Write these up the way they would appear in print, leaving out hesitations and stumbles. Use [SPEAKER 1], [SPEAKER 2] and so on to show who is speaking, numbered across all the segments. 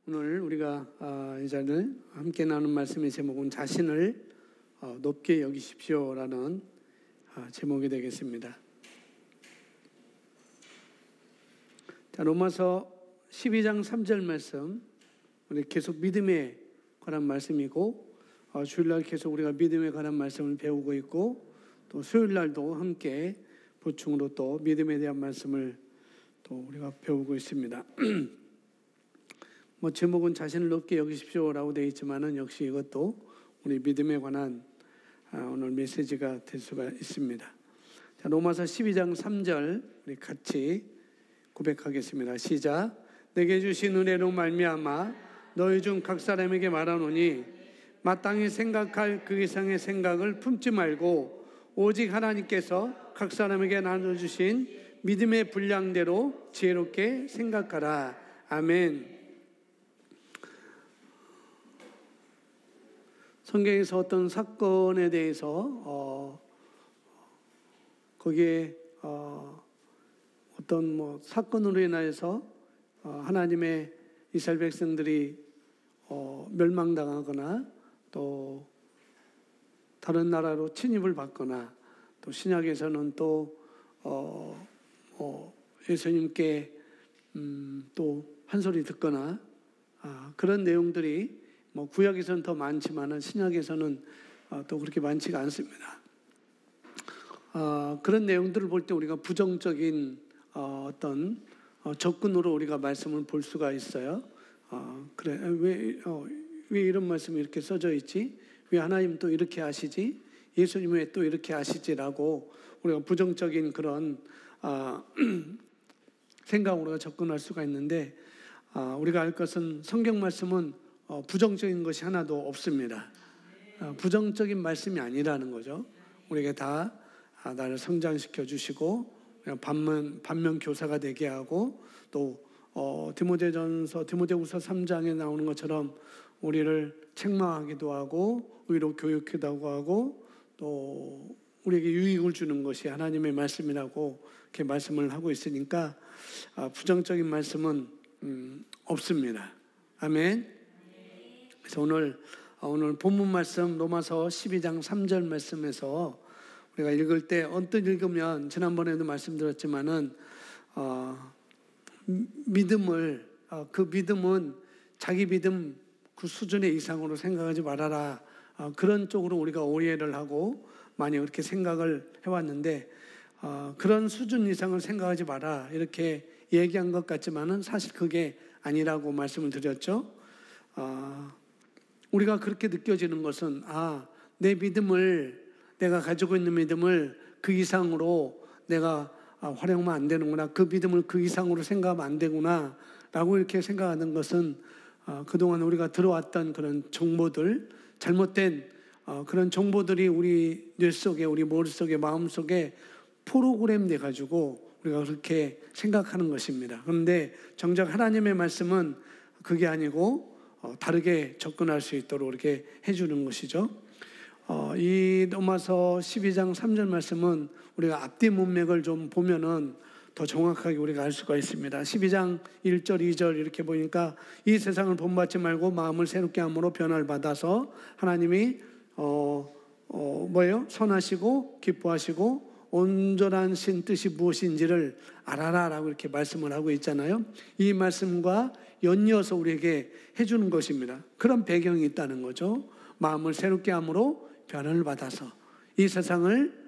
[SPEAKER 1] 오늘 우리가 이 자리를 함께 나눈 말씀의 제목은 자신을 높게 여기십시오라는 제목이 되겠습니다. 자, 로마서 12장 3절 말씀, 우리 계속 믿음에 관한 말씀이고 주일날 계속 우리가 믿음에 관한 말씀을 배우고 있고 또 수요일날도 함께 보충으로 또 믿음에 대한 말씀을 또 우리가 배우고 있습니다. 제목은 자신을 높게 여기십시오라고 되어 있지만은 역시 이것도 우리 믿음에 관한 오늘 메시지가 될 수가 있습니다. 자, 로마서 12장 3절 우리 같이 고백하겠습니다. 시작. 내게 주신 은혜로 말미암아 너희 중 각 사람에게 말하노니 마땅히 생각할 그 이상의 생각을 품지 말고 오직 하나님께서 각 사람에게 나눠주신 믿음의 분량대로 지혜롭게 생각하라. 아멘. 성경에서 어떤 사건에 대해서 거기에 어떤 사건으로 인하여서 하나님의 이스라엘 백성들이 멸망당하거나 또 다른 나라로 침입을 받거나 또 신약에서는 또 예수님께 또 한 소리 듣거나 그런 내용들이 구약에서는 더 많지만은 신약에서는 또 그렇게 많지가 않습니다. 그런 내용들을 볼 때 우리가 부정적인 어떤 접근으로 우리가 말씀을 볼 수가 있어요. 그래 왜 이런 말씀이 이렇게 써져 있지? 왜 하나님 또 이렇게 하시지? 예수님 왜 또 이렇게 하시지라고 우리가 부정적인 그런 생각으로 접근할 수가 있는데 우리가 알 것은 성경 말씀은 부정적인 것이 하나도 없습니다. 부정적인 말씀이 아니라는 거죠. 우리에게 다 나를 성장시켜 주시고 반면 교사가 되게 하고 또 디모데후서 3장에 나오는 것처럼 우리를 책망하기도 하고 의로 교육하기도 하고 또 우리에게 유익을 주는 것이 하나님의 말씀이라고 이렇게 말씀을 하고 있으니까 부정적인 말씀은 없습니다. 아멘. 그래서 오늘 본문 말씀 로마서 12장 3절 말씀에서 우리가 읽을 때 언뜻 읽으면 지난번에도 말씀드렸지만은 믿음을 그 믿음은 자기 믿음 그 수준의 이상으로 생각하지 말아라. 그런 쪽으로 우리가 오해를 하고 많이 그렇게 생각을 해왔는데 그런 수준 이상을 생각하지 마라 이렇게 얘기한 것 같지만은 사실 그게 아니라고 말씀을 드렸죠. 우리가 그렇게 느껴지는 것은 내 믿음을 내가 가지고 있는 믿음을 그 이상으로 내가 활용하면 안 되는구나. 그 믿음을 그 이상으로 생각하면 안 되구나 라고 이렇게 생각하는 것은 그동안 우리가 들어왔던 그런 정보들, 잘못된 그런 정보들이 우리 뇌 속에 우리 머릿속에 마음속에 프로그램 돼가지고 우리가 그렇게 생각하는 것입니다. 그런데 정작 하나님의 말씀은 그게 아니고 다르게 접근할 수 있도록 이렇게 해주는 것이죠. 이 로마서 12장 3절 말씀은 우리가 앞뒤 문맥을 좀 보면은 더 정확하게 우리가 알 수가 있습니다. 12장 1절 2절 이렇게 보니까 이 세상을 본받지 말고 마음을 새롭게 함으로 변화를 받아서 하나님이 선하시고 기뻐하시고 온전한 신 뜻이 무엇인지를 알아라라고 이렇게 말씀을 하고 있잖아요. 이 말씀과 연이어서 우리에게 해주는 것입니다. 그런 배경이 있다는 거죠. 마음을 새롭게 함으로 변화를 받아서 이 세상을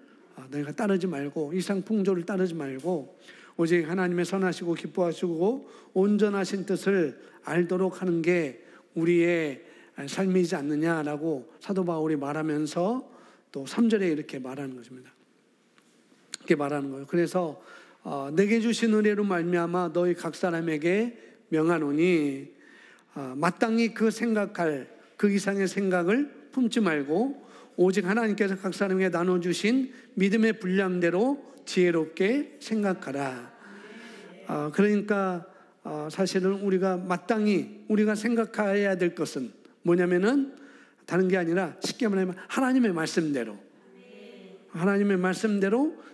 [SPEAKER 1] 너희가 따르지 말고 이 세상 풍조를 따르지 말고 오직 하나님의 선하시고 기뻐하시고 온전하신 뜻을 알도록 하는 게 우리의 삶이지 않느냐라고 사도 바울이 말하면서 또 3절에 이렇게 말하는 것입니다. 이렇게 말하는 거예요. 그래서 내게 주신 은혜로 말미암아 너희 각 사람에게 명하노니 마땅히 그 생각할 그 이상의 생각을 품지 말고 오직 하나님께서 각 사람에게 나눠주신 믿음의 분량대로 지혜롭게 생각하라. 그러니까 사실은 우리가 마땅히 우리가 생각해야 될 것은 뭐냐면은 다른 게 아니라 쉽게 말하면 하나님의 말씀대로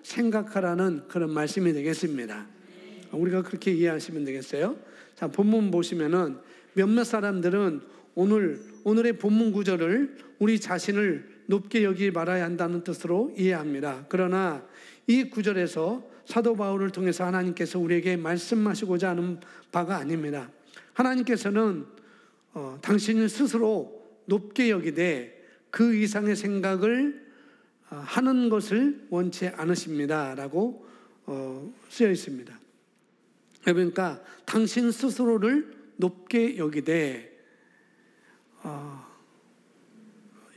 [SPEAKER 1] 생각하라는 그런 말씀이 되겠습니다. 우리가 그렇게 이해하시면 되겠어요. 자, 본문 보시면은 몇몇 사람들은 오늘의 본문 구절을 우리 자신을 높게 여기지 말아야 한다는 뜻으로 이해합니다. 그러나 이 구절에서 사도 바울을 통해서 하나님께서 우리에게 말씀하시고자 하는 바가 아닙니다. 하나님께서는 당신을 스스로 높게 여기되 그 이상의 생각을 하는 것을 원치 않으십니다 라고 쓰여 있습니다. 그러니까 당신 스스로를 높게 여기되,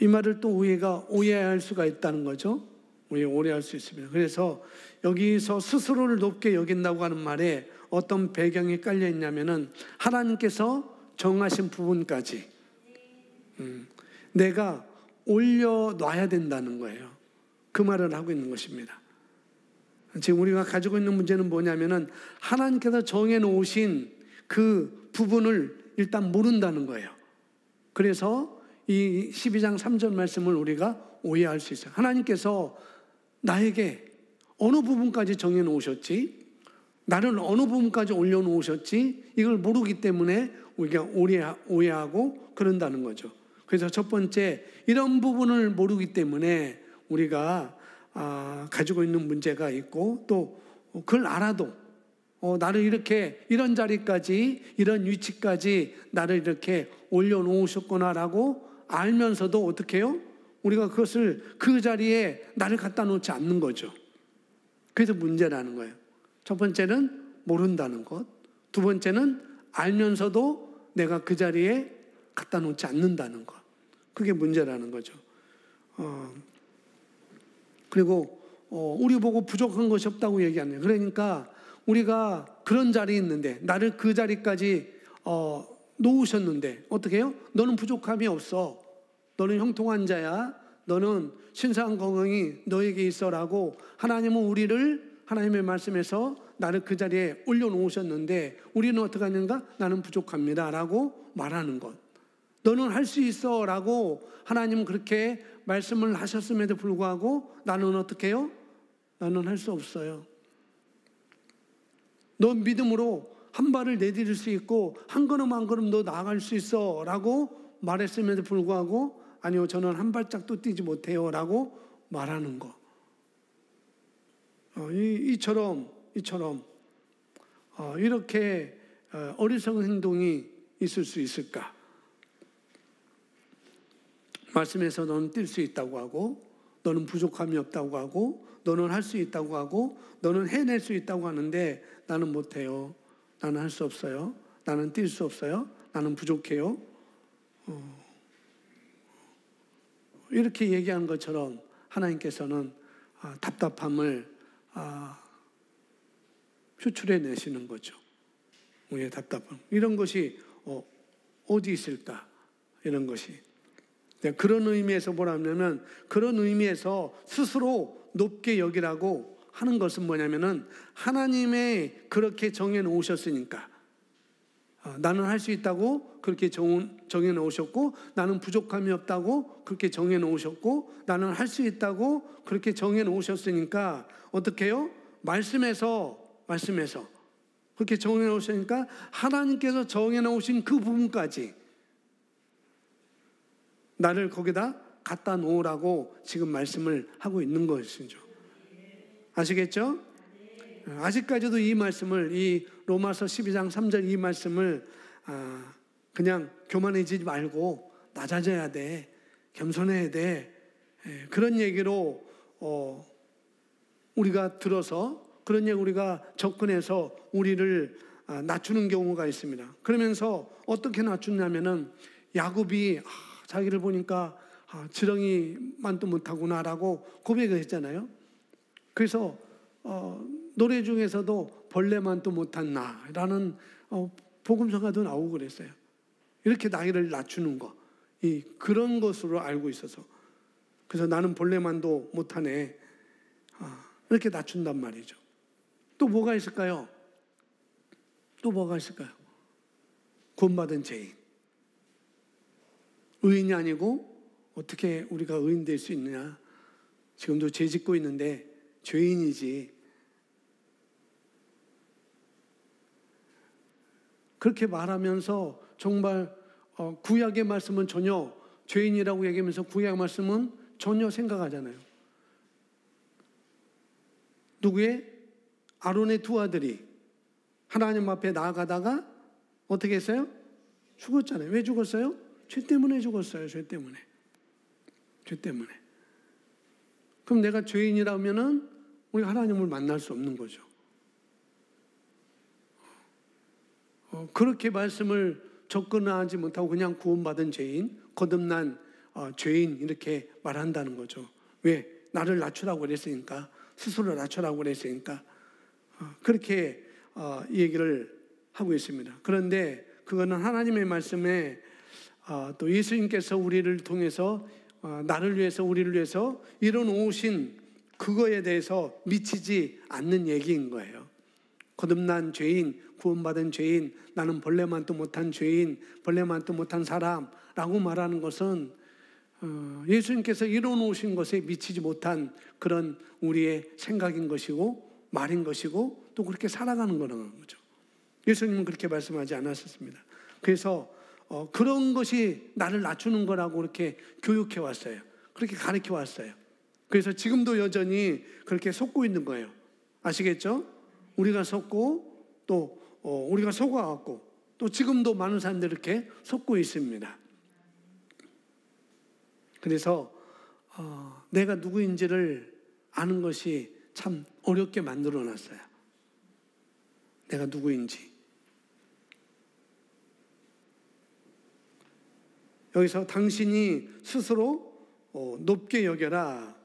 [SPEAKER 1] 이 말을 또 우리가 오해할 수가 있다는 거죠. 우리가 오해할 수 있습니다. 그래서 여기서 스스로를 높게 여긴다고 하는 말에 어떤 배경이 깔려 있냐면은 하나님께서 정하신 부분까지 내가 올려놔야 된다는 거예요. 그 말을 하고 있는 것입니다. 지금 우리가 가지고 있는 문제는 뭐냐면은 하나님께서 정해놓으신 그 부분을 일단 모른다는 거예요. 그래서 이 12장 3절 말씀을 우리가 오해할 수 있어요. 하나님께서 나에게 어느 부분까지 정해놓으셨지, 나를 어느 부분까지 올려놓으셨지, 이걸 모르기 때문에 우리가 오해하고 그런다는 거죠. 그래서 첫 번째, 이런 부분을 모르기 때문에 우리가 가지고 있는 문제가 있고, 또 그걸 알아도 나를 이렇게 이런 자리까지, 이런 위치까지 나를 이렇게 올려놓으셨구나라고 알면서도 어떻게 해요? 우리가 그것을 그 자리에 나를 갖다 놓지 않는 거죠. 그래서 문제라는 거예요. 첫 번째는 모른다는 것, 두 번째는 알면서도 내가 그 자리에 갖다 놓지 않는다는 것, 그게 문제라는 거죠. 그리고 우리 보고 부족한 것이 없다고 얘기하네요. 그러니까 우리가 그런 자리에 있는데 나를 그 자리까지 놓으셨는데 어떻게 해요? 너는 부족함이 없어, 너는 형통한 자야, 너는 신성한 건강이 너에게 있어라고 하나님은 우리를 하나님의 말씀에서 나를 그 자리에 올려놓으셨는데 우리는 어떻게 하는가? 나는 부족합니다 라고 말하는 것. 너는 할 수 있어 라고 하나님은 그렇게 말씀을 하셨음에도 불구하고 나는 어떻게 해요? 나는 할 수 없어요. 넌 믿음으로 한 발을 내디딜 수 있고 한 걸음 한 걸음 너 나아갈 수 있어 라고 말했음에도 불구하고 아니요, 저는 한 발짝도 뛰지 못해요 라고 말하는 거. 이처럼 이렇게 어리석은 행동이 있을 수 있을까? 말씀에서 너는 뛸 수 있다고 하고, 너는 부족함이 없다고 하고, 너는 할 수 있다고 하고, 너는 해낼 수 있다고 하는데 나는 못해요, 나는 할 수 없어요, 나는 뛸 수 없어요, 나는 부족해요. 이렇게 얘기한 것처럼 하나님께서는 답답함을 표출해 내시는 거죠. 우리의 답답함, 이런 것이 어디 있을까? 이런 것이 그런 의미에서 뭐라면, 그런 의미에서 스스로 높게 여기라고 하는 것은 뭐냐면은 하나님의 그렇게 정해 놓으셨으니까, 나는 할 수 있다고 그렇게 정해 놓으셨고, 나는 부족함이 없다고 그렇게 정해 놓으셨고, 나는 할 수 있다고 그렇게 정해 놓으셨으니까 어떻게 해요? 말씀에서 그렇게 정해 놓으시니까 하나님께서 정해 놓으신 그 부분까지 나를 거기다 갖다 놓으라고 지금 말씀을 하고 있는 것이죠. 아시겠죠? 아직까지도 이 말씀을, 이 로마서 12장 3절 이 말씀을 그냥 교만해지지 말고 낮아져야 돼, 겸손해야 돼, 그런 얘기로 우리가 들어서, 그런 얘기 우리가 접근해서 우리를 낮추는 경우가 있습니다. 그러면서 어떻게 낮추냐면은 야곱이 자기를 보니까 지렁이만도 못하구나라고 고백을 했잖아요. 그래서 노래 중에서도 벌레만도 못한 나라는 복음서가도 나오고 그랬어요. 이렇게 나이를 낮추는 거, 그런 것으로 알고 있어서, 그래서 나는 벌레만도 못하네, 이렇게 낮춘단 말이죠. 또 뭐가 있을까요? 구원받은 죄인, 의인이 아니고 어떻게 우리가 의인 될 수 있느냐? 지금도 죄 짓고 있는데 죄인이지. 그렇게 말하면서 정말 구약의 말씀은 전혀 죄인이라고 얘기하면서 구약의 말씀은 전혀 생각하잖아요. 누구의? 아론의 두 아들이 하나님 앞에 나아가다가 어떻게 했어요? 죽었잖아요. 왜 죽었어요? 죄 때문에 죽었어요. 죄 때문에. 죄 때문에. 그럼 내가 죄인이라면은 우리 하나님을 만날 수 없는 거죠. 그렇게 말씀을 접근하지 못하고 그냥 구원받은 죄인, 거듭난 죄인 이렇게 말한다는 거죠. 왜? 나를 낮추라고 그랬으니까, 스스로 낮추라고 그랬으니까 그렇게 얘기를 하고 있습니다. 그런데 그거는 하나님의 말씀에 또 예수님께서 우리를 통해서 나를 위해서 우리를 위해서 이뤄놓으신 그거에 대해서 미치지 않는 얘기인 거예요. 거듭난 죄인, 구원받은 죄인, 나는 벌레만도 못한 죄인, 벌레만도 못한 사람라고 말하는 것은 예수님께서 이뤄놓으신 것에 미치지 못한 그런 우리의 생각인 것이고 말인 것이고 또 그렇게 살아가는 거라는 거죠. 예수님은 그렇게 말씀하지 않았었습니다. 그래서 그런 것이 나를 낮추는 거라고 그렇게 교육해 왔어요. 그렇게 가르쳐 왔어요. 그래서 지금도 여전히 그렇게 속고 있는 거예요. 아시겠죠? 우리가 속고 또 우리가 속아왔고 또 지금도 많은 사람들이 이렇게 속고 있습니다. 그래서 내가 누구인지를 아는 것이 참 어렵게 만들어 놨어요. 내가 누구인지. 여기서 당신이 스스로 높게 여겨라.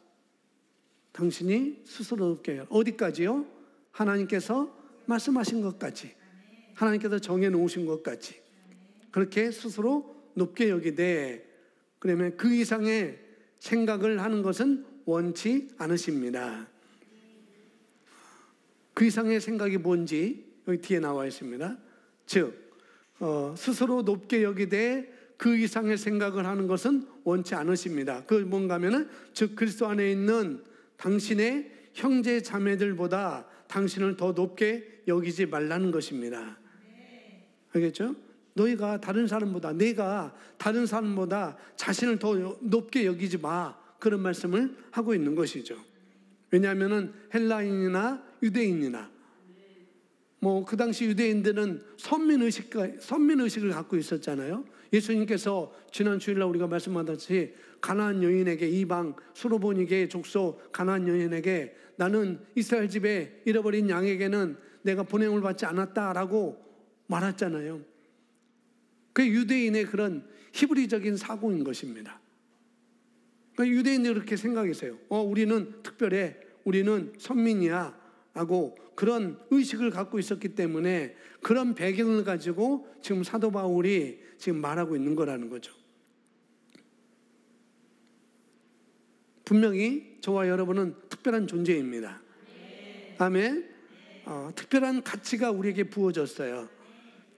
[SPEAKER 1] 당신이 스스로 높게 여겨라. 어디까지요? 하나님께서 말씀하신 것까지. 하나님께서 정해놓으신 것까지. 그렇게 스스로 높게 여기되 그러면 그 이상의 생각을 하는 것은 원치 않으십니다. 그 이상의 생각이 뭔지 여기 뒤에 나와 있습니다. 즉 스스로 높게 여기되 그 이상의 생각을 하는 것은 원치 않으십니다. 그 뭔가 하면은 즉 그리스도 안에 있는 당신의 형제 자매들보다 당신을 더 높게 여기지 말라는 것입니다. 알겠죠? 너희가 다른 사람보다 내가 다른 사람보다 자신을 더 높게 여기지 마. 그런 말씀을 하고 있는 것이죠. 왜냐하면은 헬라인이나 유대인이나 그 당시 유대인들은 선민의식을 갖고 있었잖아요. 예수님께서 지난 주일날 우리가 말씀하듯이 가나안 여인에게 이방 수로보니게 족속 가나안 여인에게 나는 이스라엘 집에 잃어버린 양에게는 내가 보냄을 받지 않았다라고 말했잖아요. 그 유대인의 그런 히브리적인 사고인 것입니다. 그러니까 유대인들이 그렇게 생각했어요. 우리는 특별해, 우리는 선민이야 하고 그런 의식을 갖고 있었기 때문에 그런 배경을 가지고 지금 사도 바울이 지금 말하고 있는 거라는 거죠. 분명히 저와 여러분은 특별한 존재입니다. 아멘. 특별한 가치가 우리에게 부어졌어요.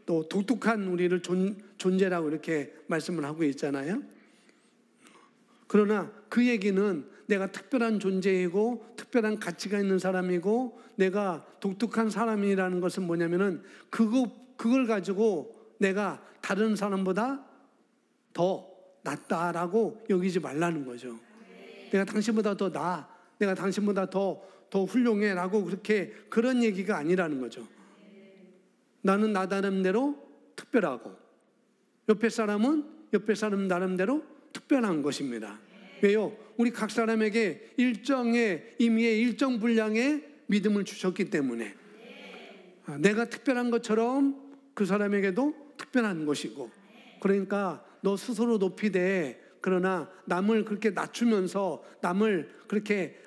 [SPEAKER 1] 또 독특한 우리를 존재라고 이렇게 말씀을 하고 있잖아요. 그러나 그 얘기는 내가 특별한 존재이고 특별한 가치가 있는 사람이고 내가 독특한 사람이라는 것은 뭐냐면은 그걸 가지고 내가 다른 사람보다 더 낫다라고 여기지 말라는 거죠. 내가 당신보다 더 나아, 내가 당신보다 더 훌륭해라고 그런 얘기가 아니라는 거죠. 나는 나 나름대로 특별하고 옆에 사람은 옆에 사람 나름대로 특별한 것입니다. 왜요? 우리 각 사람에게 일정의 의미의 일정 분량의 믿음을 주셨기 때문에 내가 특별한 것처럼 그 사람에게도 특별한 것이고 그러니까 너 스스로 높이되 그러나 남을 그렇게 낮추면서 남을 그렇게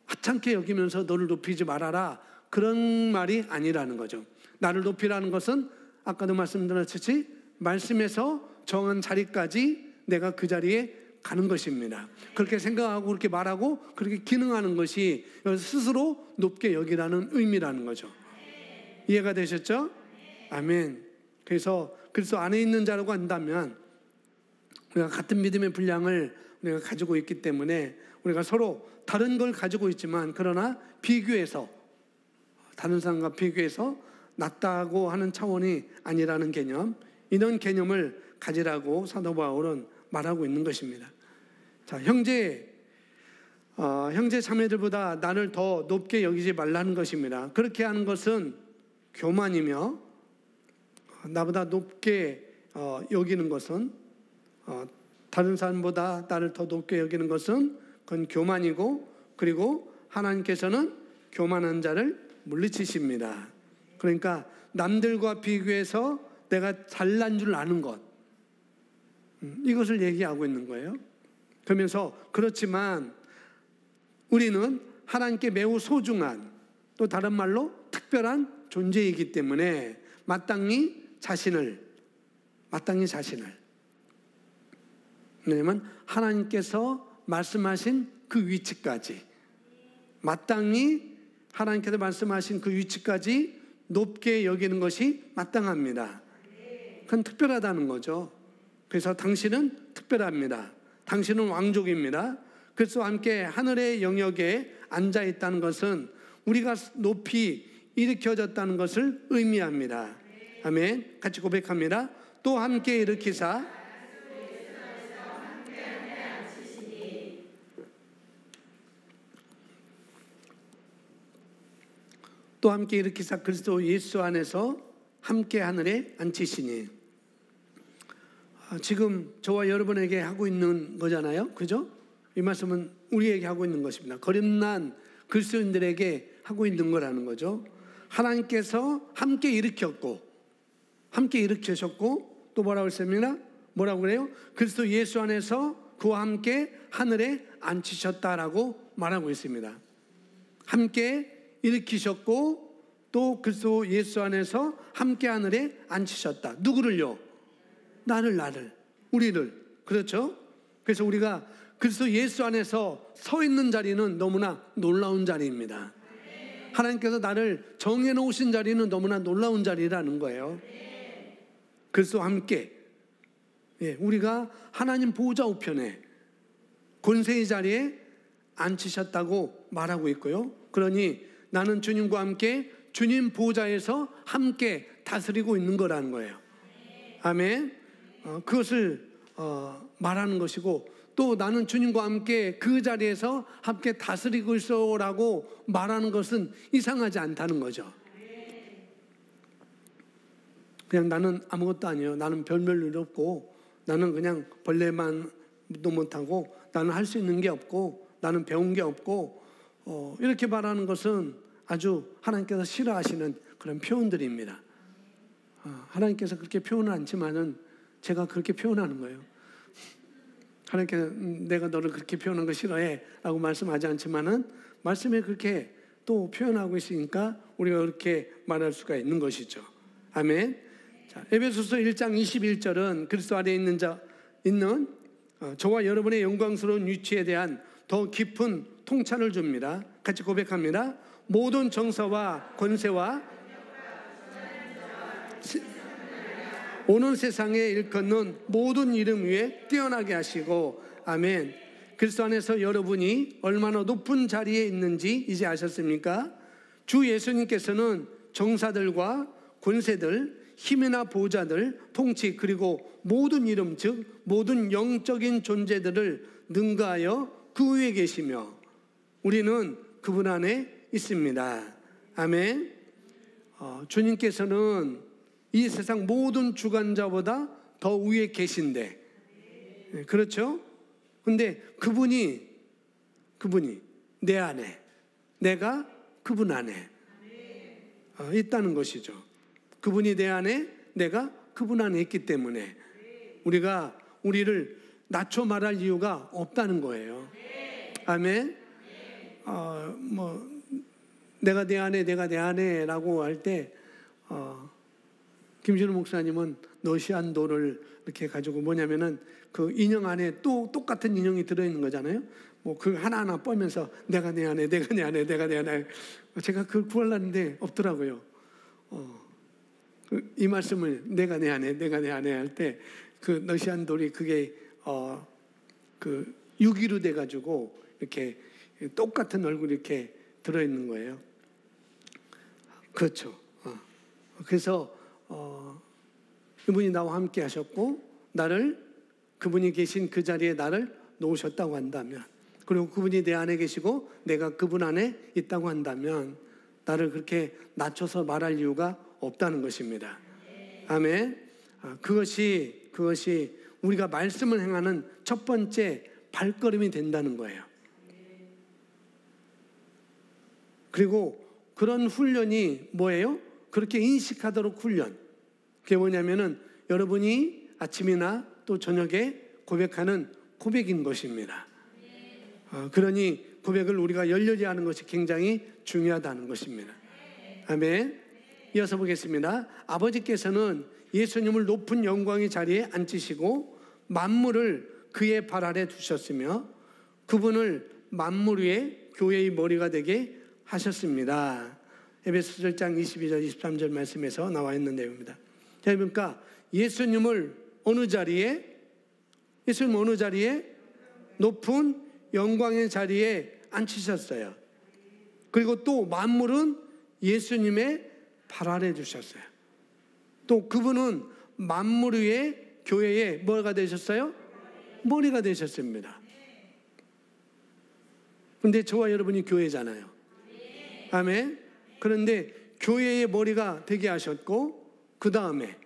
[SPEAKER 1] 하찮게 여기면서 너를 높이지 말아라 그런 말이 아니라는 거죠. 나를 높이라는 것은 아까도 말씀드렸듯이 말씀에서 정한 자리까지 내가 그 자리에 가는 것입니다. 그렇게 생각하고 그렇게 말하고 그렇게 기능하는 것이 스스로 높게 여기라는 의미라는 거죠. 이해가 되셨죠? 아멘. 그래서 그리스도 안에 있는 자라고 한다면 우리가 같은 믿음의 분량을 우리가 가지고 있기 때문에 우리가 서로 다른 걸 가지고 있지만 그러나 비교해서 다른 사람과 비교해서 낫다고 하는 차원이 아니라는 개념, 이런 개념을 가지라고 사도 바울은 말하고 있는 것입니다. 자, 형제 자매들보다 나를 더 높게 여기지 말라는 것입니다. 그렇게 하는 것은 교만이며, 나보다 높게 여기는 것은, 다른 사람보다 나를 더 높게 여기는 것은 그건 교만이고, 그리고 하나님께서는 교만한 자를 물리치십니다. 그러니까 남들과 비교해서 내가 잘난 줄 아는 것, 이것을 얘기하고 있는 거예요. 그러면서 그렇지만 우리는 하나님께 매우 소중한, 또 다른 말로 특별한 존재이기 때문에 마땅히 자신을, 왜냐하면 하나님께서 말씀하신 그 위치까지, 마땅히 하나님께서 말씀하신 그 위치까지 높게 여기는 것이 마땅합니다. 그건 특별하다는 거죠. 그래서 당신은 특별합니다. 당신은 왕족입니다. 그리스도와 함께 하늘의 영역에 앉아 있다는 것은 우리가 높이 일으켜졌다는 것을 의미합니다. 아멘. 같이 고백합니다. 또 함께 일으키사 또 함께 일으키사 그리스도 예수 안에서 함께 하늘에 앉히시니. 지금 저와 여러분에게 하고 있는 거잖아요. 그죠? 이 말씀은 우리에게 하고 있는 것입니다. 거듭난 그리스도인들에게 하고 있는 거라는 거죠. 하나님께서 함께 일으켰고, 함께 일으키셨고, 또 뭐라고 했습니까? 뭐라고 그래요? 그리스도 예수 안에서 그와 함께 하늘에 앉히셨다라고 말하고 있습니다. 함께 일으키셨고, 또 그리스도 예수 안에서 함께 하늘에 앉히셨다. 누구를요? 나를, 우리를. 그렇죠? 그래서 우리가 그리스도 예수 안에서 서 있는 자리는 너무나 놀라운 자리입니다. 하나님께서 나를 정해놓으신 자리는 너무나 놀라운 자리라는 거예요. 그리스도와 함께, 우리가 하나님 보좌 우편에, 권세의 자리에 앉히셨다고 말하고 있고요. 그러니 나는 주님과 함께 주님 보좌에서 함께 다스리고 있는 거라는 거예요. 아멘. 그것을 말하는 것이고, 또 나는 주님과 함께 그 자리에서 함께 다스리고 있어라고 말하는 것은 이상하지 않다는 거죠. 그냥 나는 아무것도 아니에요. 나는 별일 없고, 나는 그냥 벌레만도 못하고, 나는 할 수 있는 게 없고, 나는 배운 게 없고, 이렇게 말하는 것은 아주 하나님께서 싫어하시는 그런 표현들입니다. 하나님께서 그렇게 표현은 않지만은 제가 그렇게 표현하는 거예요. 하나님께서 내가 너를 그렇게 표현한 거 싫어해 라고 말씀하지 않지만은 말씀에 그렇게 또 표현하고 있으니까 우리가 그렇게 말할 수가 있는 것이죠. 아멘. 자, 에베소서 1장 21절은 그리스도 안에 있는 저와 여러분의 영광스러운 위치에 대한 더 깊은 통찰을 줍니다. 같이 고백합니다. 모든 정사와 권세와 오는 세상에 일컫는 모든 이름 위에 뛰어나게 하시고. 아멘. 그리스도 안에서 여러분이 얼마나 높은 자리에 있는지 이제 아셨습니까? 주 예수님께서는 정사들과 권세들, 힘이나 보좌들, 통치, 그리고 모든 이름, 즉 모든 영적인 존재들을 능가하여 그 위에 계시며 우리는 그분 안에 있습니다. 아멘. 주님께서는 이 세상 모든 주관자보다 더 위에 계신데, 그렇죠? 근데 그분이 내 안에, 내가 그분 안에 있다는 것이죠. 그분이 내 안에, 내가 그분 안에 있기 때문에 우리가 우리를 낮춰 말할 이유가 없다는 거예요. 아멘. 내가 내 안에 라고 할 때 김진우 목사님은 너시안도를 이렇게 가지고 뭐냐면은 그 인형 안에 또 똑같은 인형이 들어있는 거잖아요. 뭐 그 하나하나 뻗면서 내가 내 안에. 제가 그걸 구하려는데 없더라고요. 이 말씀을 내가 내 안에 할 때 그 너시안돌이 그게 그 유기로 돼가지고 이렇게 똑같은 얼굴이 이렇게 들어있는 거예요. 그렇죠. 그래서 이분이 나와 함께 하셨고 그분이 계신 그 자리에 나를 놓으셨다고 한다면, 그리고 그분이 내 안에 계시고 내가 그분 안에 있다고 한다면 나를 그렇게 낮춰서 말할 이유가 없다는 것입니다. 아멘. 그것이 우리가 말씀을 행하는 첫 번째 발걸음이 된다는 거예요. 그리고 그런 훈련이 뭐예요? 그렇게 인식하도록 훈련. 그게 뭐냐면은 여러분이 아침이나 또 저녁에 고백하는 고백인 것입니다. 그러니 고백을 우리가 열렬히 하는 것이 굉장히 중요하다는 것입니다. 아멘. 이어서 보겠습니다. 아버지께서는 예수님을 높은 영광의 자리에 앉히시고 만물을 그의 발 아래 두셨으며 그분을 만물 위에 교회의 머리가 되게 하셨습니다. 에베소서 1장 22절 23절 말씀에서 나와 있는 내용입니다. 자, 그러니까 예수님을 어느 자리에 높은 영광의 자리에 앉히셨어요. 그리고 또 만물은 예수님의 발 아래 두셨어요. 또 그분은 만물 위에 교회의 뭐가 되셨어요? 머리가 되셨습니다. 그런데 저와 여러분이 교회잖아요. 아멘. 그런데 교회의 머리가 되게 하셨고 그 다음에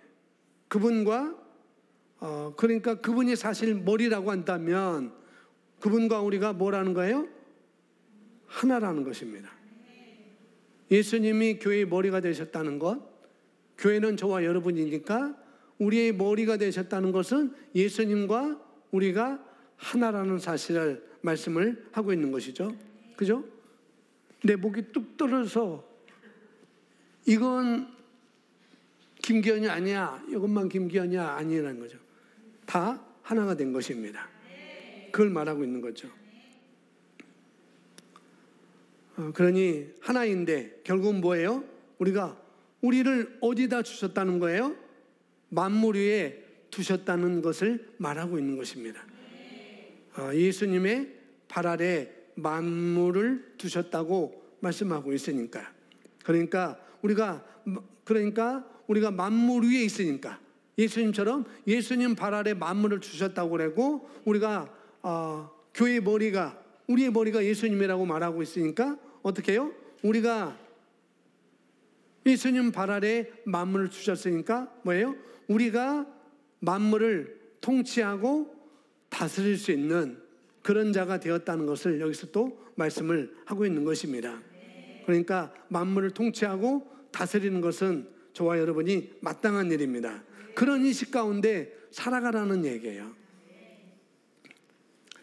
[SPEAKER 1] 그분과 그러니까 그분이 사실 머리라고 한다면 그분과 우리가 뭐라는 거예요? 하나라는 것입니다. 예수님이 교회의 머리가 되셨다는 것, 교회는 저와 여러분이니까 우리의 머리가 되셨다는 것은 예수님과 우리가 하나라는 사실을 말씀을 하고 있는 것이죠. 그죠? 내 목이 뚝 떨어져서 이건 김기현이 아니야, 이것만 김기현이야 아니라는 거죠. 다 하나가 된 것입니다. 그걸 말하고 있는 거죠. 그러니 하나인데 결국은 뭐예요? 우리를 어디다 주셨다는 거예요? 만물 위에 두셨다는 것을 말하고 있는 것입니다. 예수님의 발 아래 만물을 두셨다고 말씀하고 있으니까. 그러니까 우리가 만물 위에 있으니까 예수님처럼 예수님 발 아래 만물을 주셨다고 그러고 우리가 교회의 머리가 우리의 머리가 예수님이라고 말하고 있으니까 어떻게 해요? 우리가 예수님 발 아래 만물을 주셨으니까 뭐예요? 우리가 만물을 통치하고 다스릴 수 있는 그런 자가 되었다는 것을 여기서 또 말씀을 하고 있는 것입니다. 그러니까 만물을 통치하고 다스리는 것은 저와 여러분이 마땅한 일입니다. 그런 인식 가운데 살아가라는 얘기예요.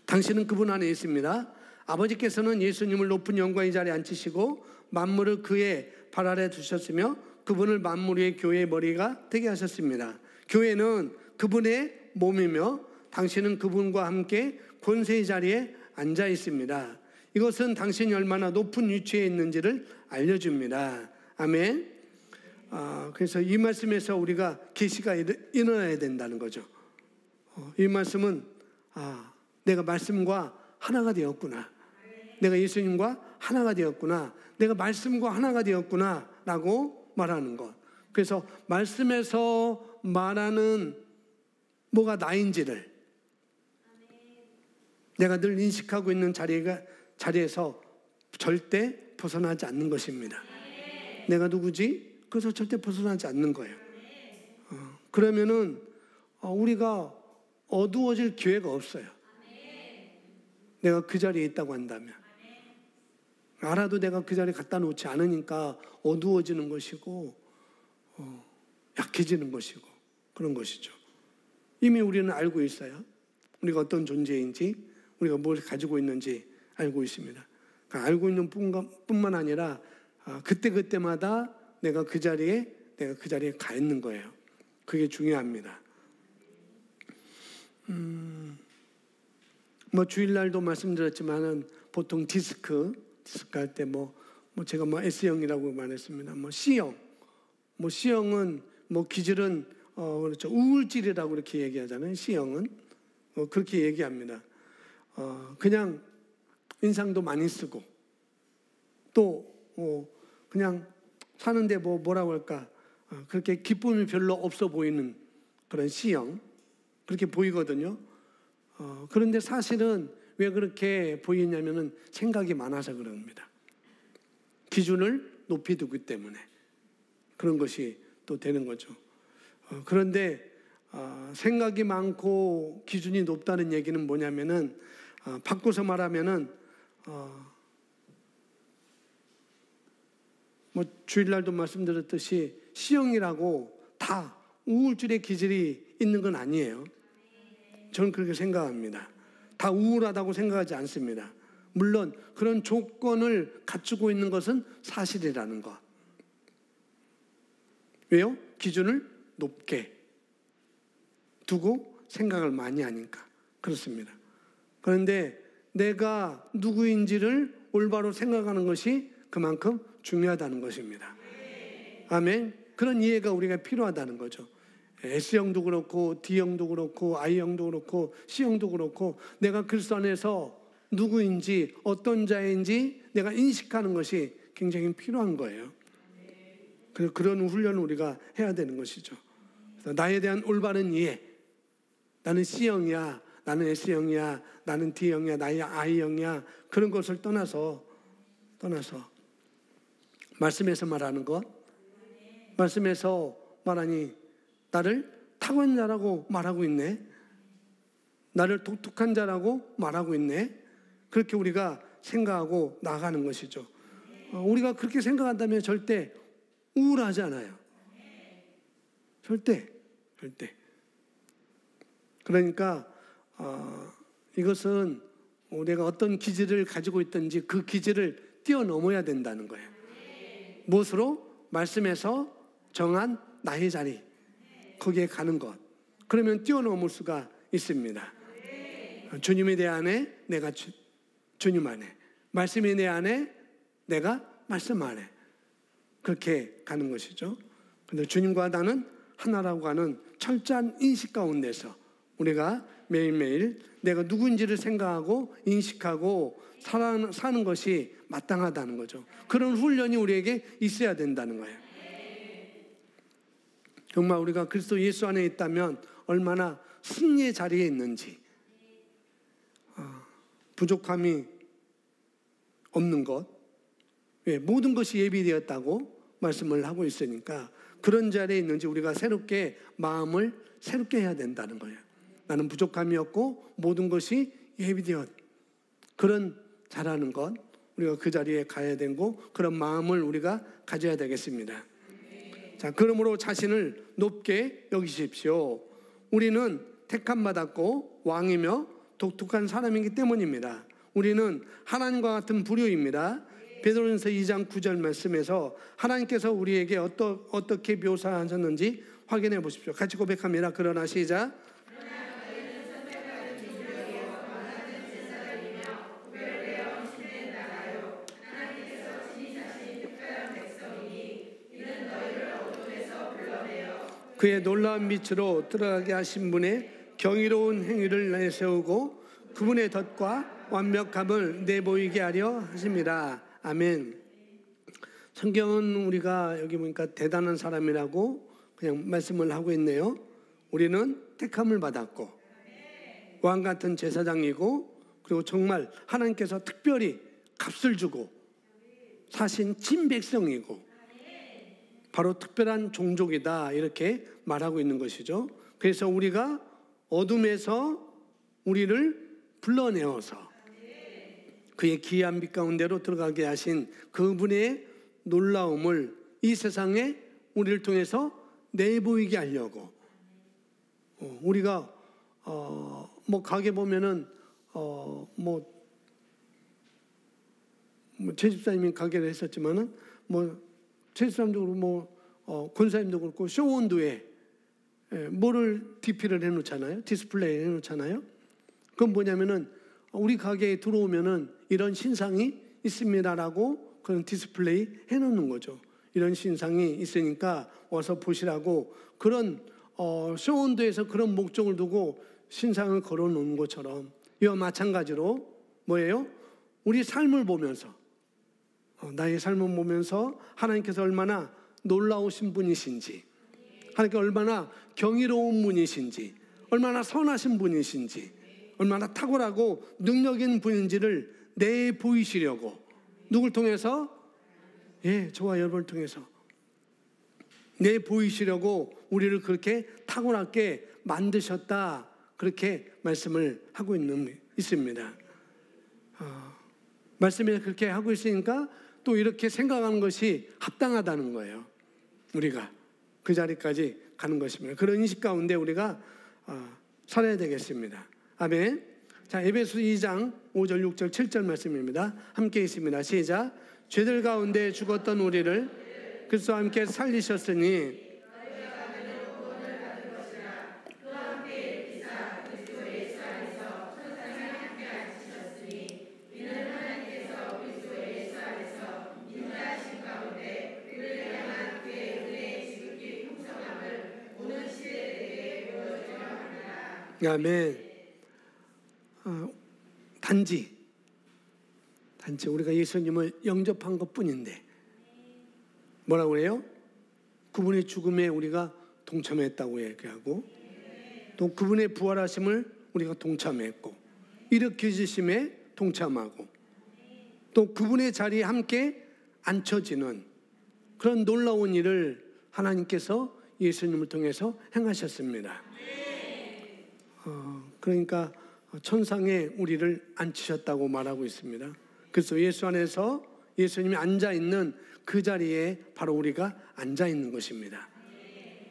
[SPEAKER 1] 당신은 그분 안에 있습니다. 아버지께서는 예수님을 높은 영광의 자리에 앉히시고 만물을 그의 발 아래 두셨으며 그분을 만물 위의 교회의 머리가 되게 하셨습니다. 교회는 그분의 몸이며 당신은 그분과 함께 권세의 자리에 앉아 있습니다. 이것은 당신이 얼마나 높은 위치에 있는지를 알려줍니다. 아멘. 그래서 이 말씀에서 우리가 계시가 일어나야 된다는 거죠. 이 말씀은 내가 말씀과 하나가 되었구나. 내가 예수님과 하나가 되었구나. 내가 말씀과 하나가 되었구나 라고 말하는 것. 그래서 말씀에서 말하는 뭐가 나인지를 내가 늘 인식하고 있는 자리에서 절대 벗어나지 않는 것입니다. 내가 누구지? 그래서 절대 벗어나지 않는 거예요. 그러면은 우리가 어두워질 기회가 없어요. 내가 그 자리에 있다고 한다면. 알아도 내가 그 자리에 갖다 놓지 않으니까 어두워지는 것이고 약해지는 것이고 그런 것이죠. 이미 우리는 알고 있어요. 우리가 어떤 존재인지 우리가 뭘 가지고 있는지 알고 있습니다. 그러니까 알고 있는 뿐만 아니라 그때마다 내가 그 자리에 가 있는 거예요. 그게 중요합니다. 주일날도 말씀드렸지만은 보통 디스크 할 때 제가 S형이라고 말했습니다. C형은 기질은 그렇죠. 우울질이라고 그렇게 얘기하잖아요. C형은 그렇게 얘기합니다. 그냥 인상도 많이 쓰고 또 그냥 사는데 뭐라고 할까 그렇게 기쁨이 별로 없어 보이는 그런 C형, 그렇게 보이거든요. 그런데 사실은 왜 그렇게 보이냐면은 생각이 많아서 그럽니다. 기준을 높이 두기 때문에 그런 것이 또 되는 거죠. 그런데 생각이 많고 기준이 높다는 얘기는 뭐냐면은 바꿔서 말하면은 뭐 주일날도 말씀드렸듯이 C형이라고 다 우울증의 기질이 있는 건 아니에요. 저는 그렇게 생각합니다. 다 우울하다고 생각하지 않습니다. 물론 그런 조건을 갖추고 있는 것은 사실이라는 것. 왜요? 기준을 높게 두고 생각을 많이 하니까 그렇습니다. 그런데 내가 누구인지를 올바로 생각하는 것이 그만큼 중요하다는 것입니다. 아멘. 그런 이해가 우리가 필요하다는 거죠. S형도 그렇고 D형도 그렇고 I형도 그렇고 C형도 그렇고 내가 그리스도 안에서 누구인지 어떤 자인지 내가 인식하는 것이 굉장히 필요한 거예요. 그런 훈련을 우리가 해야 되는 것이죠. 나에 대한 올바른 이해, 나는 C형이야, 나는 S형이야, 나는 D형이야, 나는 I형이야, 그런 것을 떠나서 말씀에서 말하는 것, 말씀에서 말하니 나를 탁월한 자라고 말하고 있네, 나를 독특한 자라고 말하고 있네, 그렇게 우리가 생각하고 나가는 것이죠. 우리가 그렇게 생각한다면 절대 우울하지 않아요. 절대. 그러니까 이것은 우리가 어떤 기질을 가지고 있든지 그 기질을 뛰어넘어야 된다는 거예요. 무엇으로? 말씀에서 정한 나의 자리, 거기에 가는 것. 그러면 뛰어넘을 수가 있습니다. 주님이 내 안에, 내가 주님 안에, 말씀이 내 안에, 내가 말씀 안에, 그렇게 가는 것이죠. 그런데 주님과 나는 하나라고 하는 철저한 인식 가운데서 우리가 매일매일 내가 누구인지를 생각하고 인식하고 사는 것이 마땅하다는 거죠. 그런 훈련이 우리에게 있어야 된다는 거예요. 정말 우리가 그리스도 예수 안에 있다면 얼마나 승리의 자리에 있는지, 부족함이 없는 것, 모든 것이 예비되었다고 말씀을 하고 있으니까 그런 자리에 있는지 우리가 새롭게 마음을 새롭게 해야 된다는 거예요. 나는 부족함이 없고 모든 것이 예비되었, 그런 자라는 것, 우리가 그 자리에 가야 되고 그런 마음을 우리가 가져야 되겠습니다. 자, 그러므로 자신을 높게 여기십시오. 우리는 택함 받았고 왕이며 독특한 사람이기 때문입니다. 우리는 하나님과 같은 부류입니다. 베드로전서 2장 9절 말씀에서 하나님께서 우리에게 어떻게 묘사하셨는지 확인해 보십시오. 같이 고백합니다. 그러나 시작. 그의 놀라운 빛으로 들어가게 하신 분의 경이로운 행위를 내세우고 그분의 덫과 완벽함을 내보이게 하려 하십니다. 아멘. 성경은 우리가 여기 보니까 대단한 사람이라고 그냥 말씀을 하고 있네요. 우리는 택함을 받았고 왕 같은 제사장이고 그리고 정말 하나님께서 특별히 값을 주고 사신 친백성이고 바로 특별한 종족이다, 이렇게 말하고 있는 것이죠. 그래서 우리가 어둠에서 우리를 불러내어서 그의 귀한 빛 가운데로 들어가게 하신 그분의 놀라움을 이 세상에 우리를 통해서 내보이게 하려고, 우리가 뭐 가게 보면은 최 집사님이 가게를 했었지만은 최 집사님도 그렇고 권사님도 그렇고 쇼윈도에 뭐를 DP를 해놓잖아요. 디스플레이 해놓잖아요. 그건 뭐냐면은 우리 가게에 들어오면은 이런 신상이 있습니다라고 그런 디스플레이 해놓는 거죠. 이런 신상이 있으니까 와서 보시라고, 그런 쇼윈도에서 그런 목적을 두고 신상을 걸어놓는 것처럼 이와 마찬가지로 뭐예요? 우리 삶을 보면서 나의 삶을 보면서 하나님께서 얼마나 놀라우신 분이신지, 하나님께 얼마나 경이로운 분이신지, 얼마나 선하신 분이신지, 얼마나 탁월하고 능력 있는 분인지를 내보이시려고, 누굴 통해서? 저와 여러분을 통해서 내보이시려고 우리를 그렇게 탁월하게 만드셨다, 그렇게 말씀을 하고 있습니다. 말씀을 그렇게 하고 있으니까 또 이렇게 생각하는 것이 합당하다는 거예요. 우리가 그 자리까지 가는 것입니다. 그런 인식 가운데 우리가 살아야 되겠습니다. 아멘. 자, 에베소 2장 5절, 6절, 7절 말씀입니다. 함께 있습니다. 시작. 죄들 가운데 죽었던 우리를 그리스도와 함께 살리셨으니 아멘. 단지 우리가 예수님을 영접한 것뿐인데 뭐라고 해요? 그분의 죽음에 우리가 동참했다고 얘기하고, 또 그분의 부활하심을 우리가 동참했고, 일으키심에 동참하고, 또 그분의 자리에 함께 앉혀지는 그런 놀라운 일을 하나님께서 예수님을 통해서 행하셨습니다. 그러니까 천상에 우리를 앉히셨다고 말하고 있습니다. 그래서 예수 안에서 예수님이 앉아있는 그 자리에 바로 우리가 앉아있는 것입니다.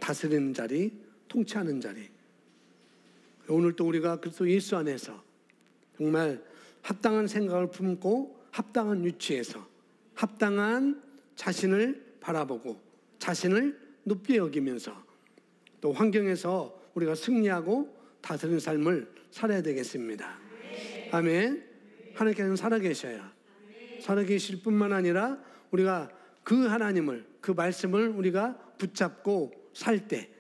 [SPEAKER 1] 다스리는 자리, 통치하는 자리. 오늘 또 우리가 그래서 예수 안에서 정말 합당한 생각을 품고 합당한 위치에서 합당한 자신을 바라보고 자신을 높이 여기면서 또 환경에서 우리가 승리하고 다스리는 삶을 살아야 되겠습니다. 아멘. 하나님께서는 살아계셔야, 살아계실 뿐만 아니라 우리가 그 하나님을, 그 말씀을 우리가 붙잡고 살 때,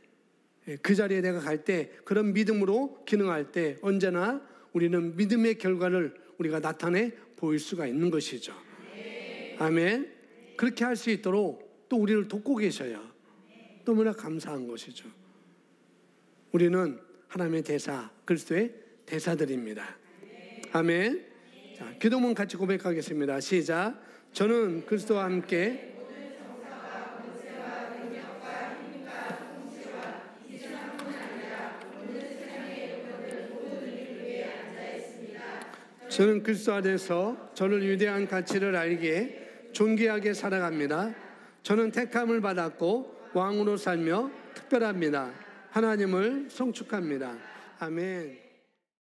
[SPEAKER 1] 그 자리에 내가 갈 때, 그런 믿음으로 기능할 때 언제나 우리는 믿음의 결과를 우리가 나타내 보일 수가 있는 것이죠. 아멘. 그렇게 할 수 있도록 또 우리를 돕고 계셔야 너무나 감사한 것이죠. 우리는 하나님의 대사, 그리스도의 대사들입니다. 아멘. 자, 기도문 같이 고백하겠습니다. 시작. 저는 그리스도와 함께 저는 그리스도 안에서 저를 위대한 가치를 알기에 존귀하게 살아갑니다. 저는 택함을 받았고 왕으로 살며 특별합니다. 하나님을 송축합니다. 아멘.